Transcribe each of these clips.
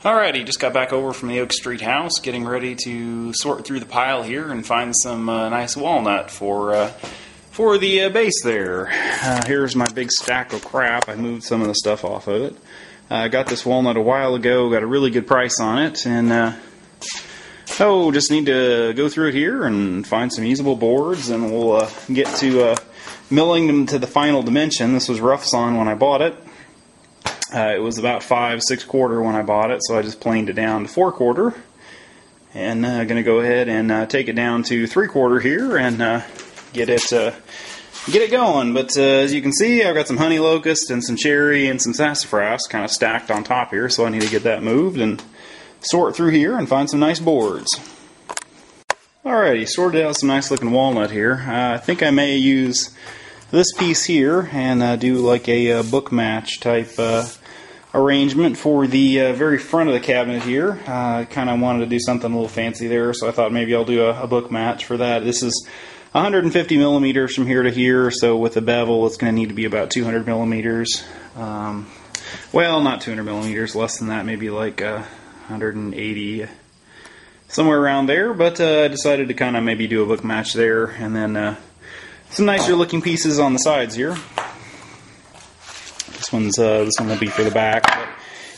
Alrighty, just got back over from the Oak Street house, getting ready to sort through the pile here and find some nice walnut for the base there. Here's my big stack of crap. I moved some of the stuff off of it. I got this walnut a while ago, got a really good price on it, and just need to go through it here and find some usable boards, and we'll get to milling them to the final dimension. This was rough sawn when I bought it. It was about 5 6/4 when I bought it, so I just planed it down to 4/4, and going to go ahead and take it down to 3/4 here and get it going. But as you can see, I've got some honey locust and some cherry and some sassafras kind of stacked on top here, so I need to get that moved and sort through here and find some nice boards. Alrighty, sorted out some nice looking walnut here. I think I may use this piece here and do like a book match type arrangement for the very front of the cabinet here. I kind of wanted to do something a little fancy there, so I thought maybe I'll do a book match for that. This is 150 millimeters from here to here, so with the bevel it's going to need to be about 200 millimeters. Well, not 200 millimeters, less than that, maybe like 180, somewhere around there, but I decided to kind of maybe do a book match there, and then some nicer looking pieces on the sides here. This one will be for the back. But,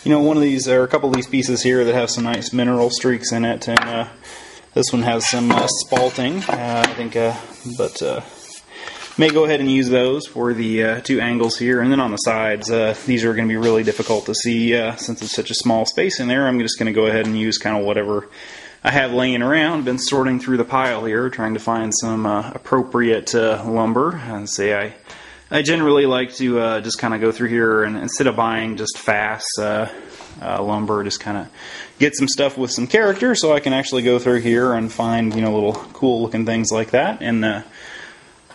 you know, one of these, or a couple of these pieces here that have some nice mineral streaks in it, and this one has some spalting, I think, but may go ahead and use those for the two angles here. And then on the sides, these are going to be really difficult to see since it's such a small space in there. I'm just going to go ahead and use kind of whatever I have laying around. Been sorting through the pile here, trying to find some appropriate lumber. And say I generally like to just kind of go through here, and instead of buying just fast lumber, just kind of get some stuff with some character, so I can actually go through here and find, you know, little cool looking things like that. And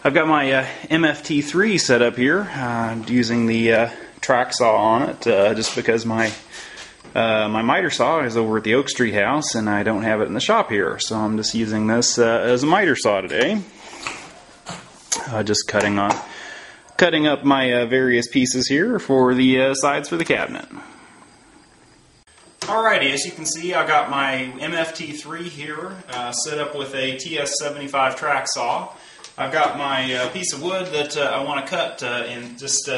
I've got my MFT3 set up here, using the track saw on it, just because my miter saw is over at the Oak Street house and I don't have it in the shop here, so I'm just using this as a miter saw today. Just cutting up my various pieces here for the sides for the cabinet. Alrighty, as you can see, I got my MFT3 here set up with a TS75 track saw. I've got my piece of wood that I want to cut in just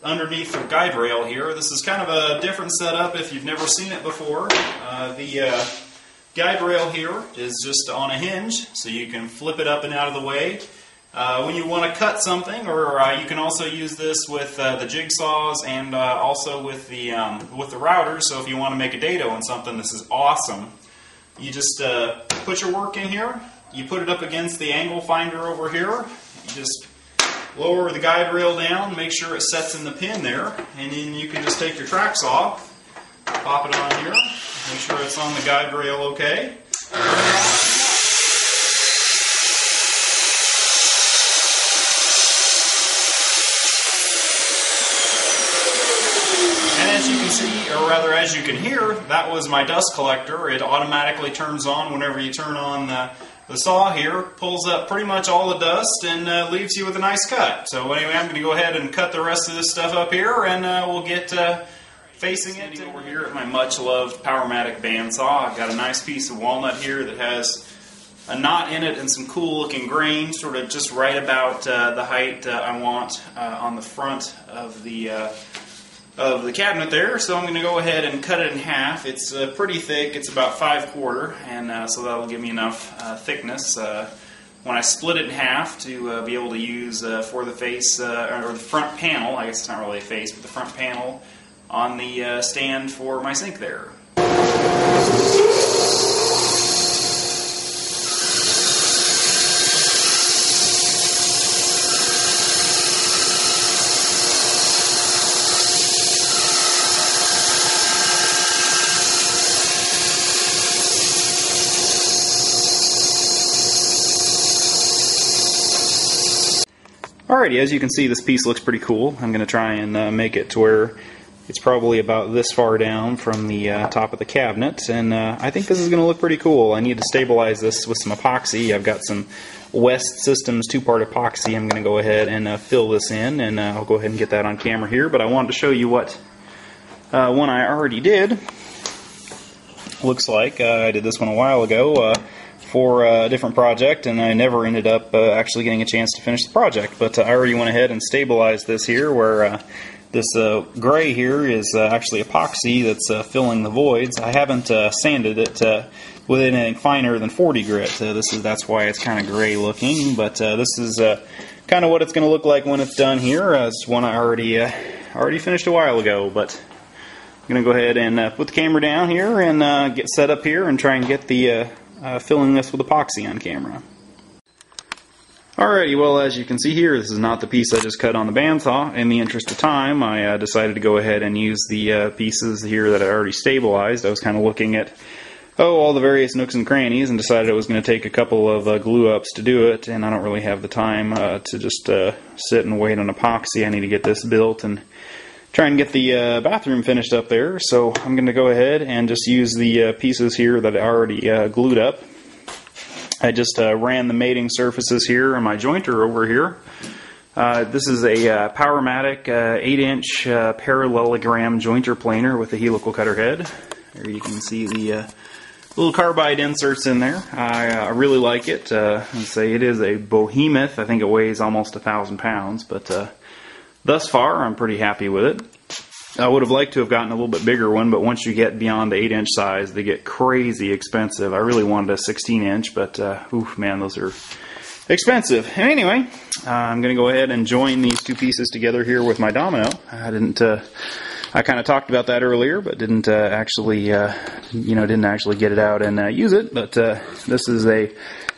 underneath the guide rail here. This is kind of a different setup if you've never seen it before. The guide rail here is just on a hinge, so you can flip it up and out of the way. When you want to cut something, or you can also use this with the jigsaws and also with the routers. So if you want to make a dado on something, this is awesome. You just put your work in here. You put it up against the angle finder over here. You just lower the guide rail down, make sure it sets in the pin there, and then you can just take your track saw, pop it on here, make sure it's on the guide rail okay. As you can see, or rather as you can hear, that was my dust collector. It automatically turns on whenever you turn on the saw here, pulls up pretty much all the dust and leaves you with a nice cut. So anyway, I'm going to go ahead and cut the rest of this stuff up here, and we'll get facing it. Over here at my much loved Powermatic bandsaw, I've got a nice piece of walnut here that has a knot in it and some cool looking grain, sort of just right about the height I want on the front of the cabinet there. So I'm going to go ahead and cut it in half. It's pretty thick. It's about 5/4, and so that'll give me enough thickness when I split it in half to be able to use for the face, or the front panel. I guess it's not really a face, but the front panel on the stand for my sink there. Alrighty, as you can see, this piece looks pretty cool. I'm going to try and make it to where it's probably about this far down from the top of the cabinet, and I think this is going to look pretty cool. I need to stabilize this with some epoxy. I've got some West Systems 2-part epoxy. I'm going to go ahead and fill this in, and I'll go ahead and get that on camera here, but I wanted to show you what one I already did. looks like. I did this one a while ago for a different project, and I never ended up actually getting a chance to finish the project. But I already went ahead and stabilized this here, where this gray here is actually epoxy that's filling the voids. I haven't sanded it with anything finer than 40 grit. That's why it's kind of gray looking. But this is kind of what it's going to look like when it's done here. It's one I already finished a while ago, but I'm going to go ahead and put the camera down here and get set up here and try and get the filling this with epoxy on camera. Alrighty, well, as you can see here, this is not the piece I just cut on the bandsaw. In the interest of time, I decided to go ahead and use the pieces here that I already stabilized. I was kind of looking at all the various nooks and crannies and decided it was going to take a couple of glue-ups to do it, and I don't really have the time to just sit and wait on epoxy. I need to get this built and try and get the bathroom finished up there. So I'm going to go ahead and just use the pieces here that I already glued up. I just ran the mating surfaces here on my jointer over here. This is a Powermatic 8-inch parallelogram jointer planer with a helical cutter head. There you can see the little carbide inserts in there. I really like it. Let's say it is a behemoth. I think it weighs almost 1,000 pounds, but thus far I'm pretty happy with it. I would have liked to have gotten a little bit bigger one, but once you get beyond the 8-inch size, they get crazy expensive. I really wanted a 16-inch, but oof, man, those are expensive. Anyway, I'm going to go ahead and join these two pieces together here with my domino. I kind of talked about that earlier, but didn't actually get it out and use it. But this is a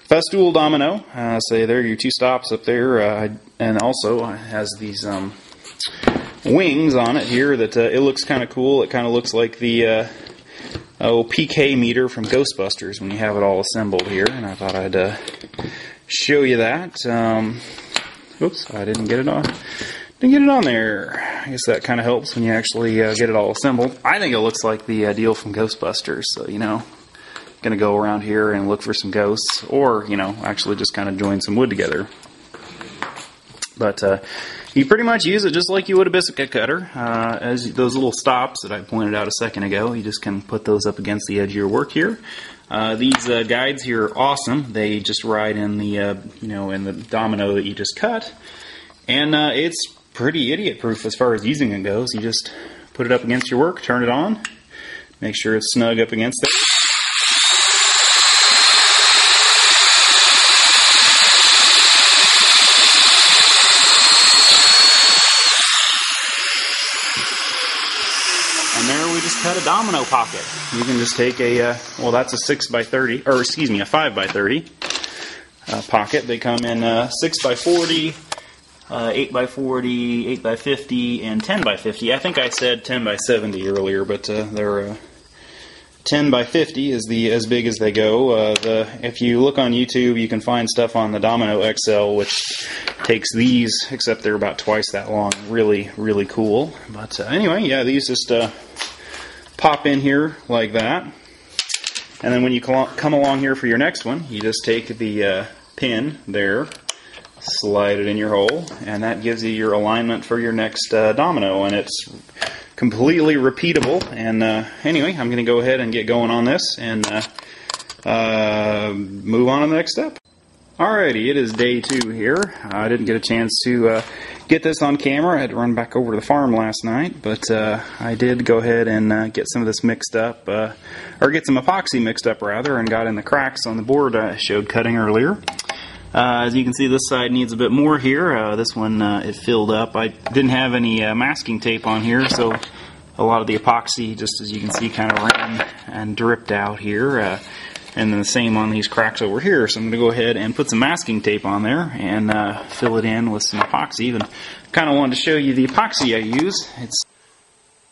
festool domino. So there are your two stops up there, and also has these wings on it here that it looks kind of cool. It kind of looks like the PK meter from Ghostbusters when you have it all assembled here, and I thought I'd show you that. Oops, I didn't get it on. Didn't get it on there. I guess that kind of helps when you actually get it all assembled. I think it looks like the deal from Ghostbusters, so gonna go around here and look for some ghosts, or actually just kind of join some wood together. But you pretty much use it just like you would a biscuit cutter. As those little stops that I pointed out a second ago, you just can put those up against the edge of your work here. These guides here are awesome. They just ride in the in the domino that you just cut, and it's pretty idiot-proof as far as using it goes. You just put it up against your work, turn it on, make sure it's snug up against it. And there we just cut a domino pocket. You can just take a, well, that's a 6x30, or excuse me, a 5x30 pocket. They come in 6x40, 8x40, 8x50, and 10x50. I think I said 10x70 earlier, but they're 10x50 is as big as they go. If you look on YouTube, you can find stuff on the Domino XL, which takes these, except they're about twice that long. Really, really cool. But anyway, yeah, these just pop in here like that. And then when you come along here for your next one, you just take the pin there, slide it in your hole, and that gives you your alignment for your next domino, and it's completely repeatable. And anyway, I'm going to go ahead and get going on this and move on to the next step. Alrighty, it is day 2 here. I didn't get a chance to get this on camera. I had to run back over to the farm last night, but I did go ahead and get some of this mixed up, or get some epoxy mixed up rather, and got in the cracks on the board I showed cutting earlier. As you can see, this side needs a bit more here. This one, it filled up. I didn't have any masking tape on here, so a lot of the epoxy, just as you can see, kind of ran and dripped out here. And then the same on these cracks over here. So I'm going to go ahead and put some masking tape on there and fill it in with some epoxy. And kind of wanted to show you the epoxy I use. It's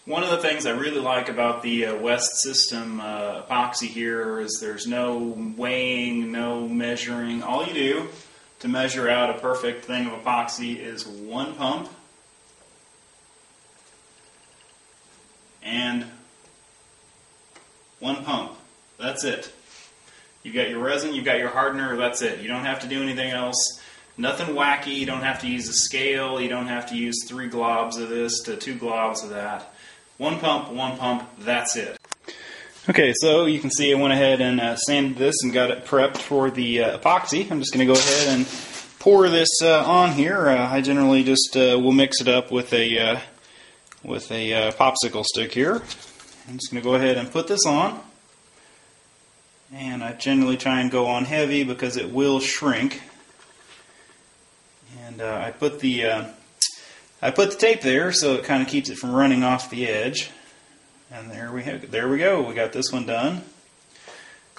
one of the things I really like about the West System epoxy here is there's no weighing, no measuring. All you do to measure out a perfect thing of epoxy is one pump and one pump. That's it. You've got your resin, you've got your hardener, that's it. You don't have to do anything else. Nothing wacky. You don't have to use a scale. You don't have to use 3 globs of this to 2 globs of that. One pump, that's it. Okay, so you can see I went ahead and sanded this and got it prepped for the epoxy. I'm just going to go ahead and pour this on here. I generally just will mix it up with a popsicle stick here. I'm just going to go ahead and put this on. And I generally try and go on heavy because it will shrink. And I put the tape there so it kind of keeps it from running off the edge. And there we go. We got this one done.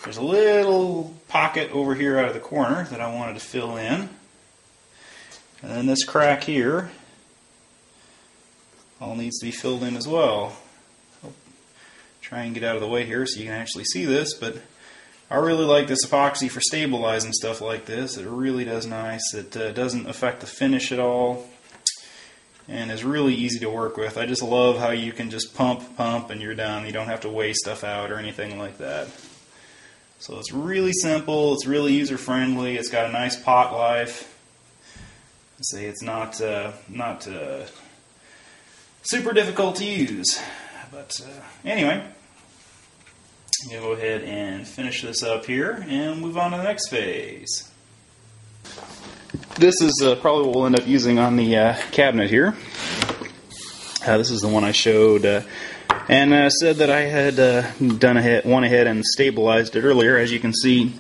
There's a little pocket over here out of the corner that I wanted to fill in. And then this crack here all needs to be filled in as well. I'll try and get out of the way here so you can actually see this, but I really like this epoxy for stabilizing stuff like this. It really does nice. It doesn't affect the finish at all. And is really easy to work with. I just love how you can just pump, and you're done. You don't have to weigh stuff out or anything like that. So it's really simple. It's really user-friendly. It's got a nice pot life. Say it's not super difficult to use. But anyway, I'm going to go ahead and finish this up here and move on to the next phase. This is probably what we'll end up using on the cabinet here. This is the one I showed and said that I had went ahead and stabilized it earlier. As you can see,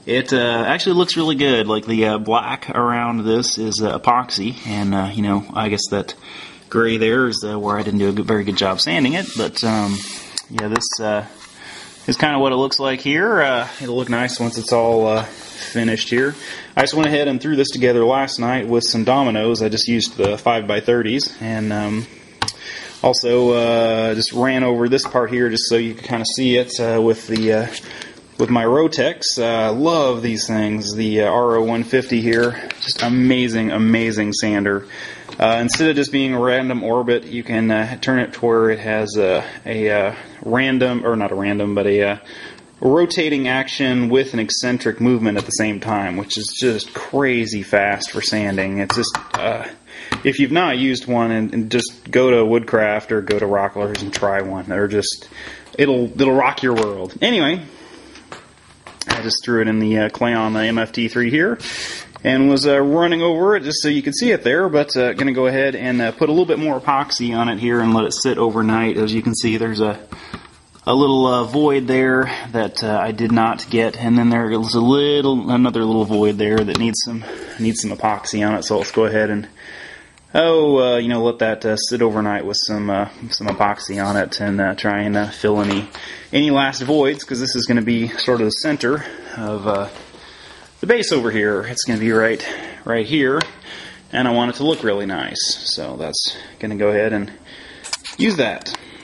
it actually looks really good. Like the black around this is epoxy, and you know, I guess that gray there is where I didn't do a very good job sanding it. But yeah, this is kind of what it looks like here. It'll look nice once it's all finished here. I just went ahead and threw this together last night with some Dominoes. I just used the 5x30s, and also just ran over this part here just so you can kind of see it with my Rotex. Love these things. The RO150 here, just amazing sander. Instead of just being a random orbit, you can turn it to where it has a random, or not a random, but a rotating action with an eccentric movement at the same time, which is just crazy fast for sanding. It's just, if you've not used one, and just go to Woodcraft or go to Rocklers and try one. They're just, it'll rock your world. Anyway, I just threw it in the clay on the MFT3 here, and was running over it just so you could see it there, but going to go ahead and put a little bit more epoxy on it here and let it sit overnight. As you can see, there's a little void there that I did not get, and then there's another little void there that needs some epoxy on it. So let's go ahead and let that sit overnight with some epoxy on it, and try and fill any last voids, because this is going to be sort of the center of the base over here. It's going to be right here, and I want it to look really nice. So that's going to go ahead and use that.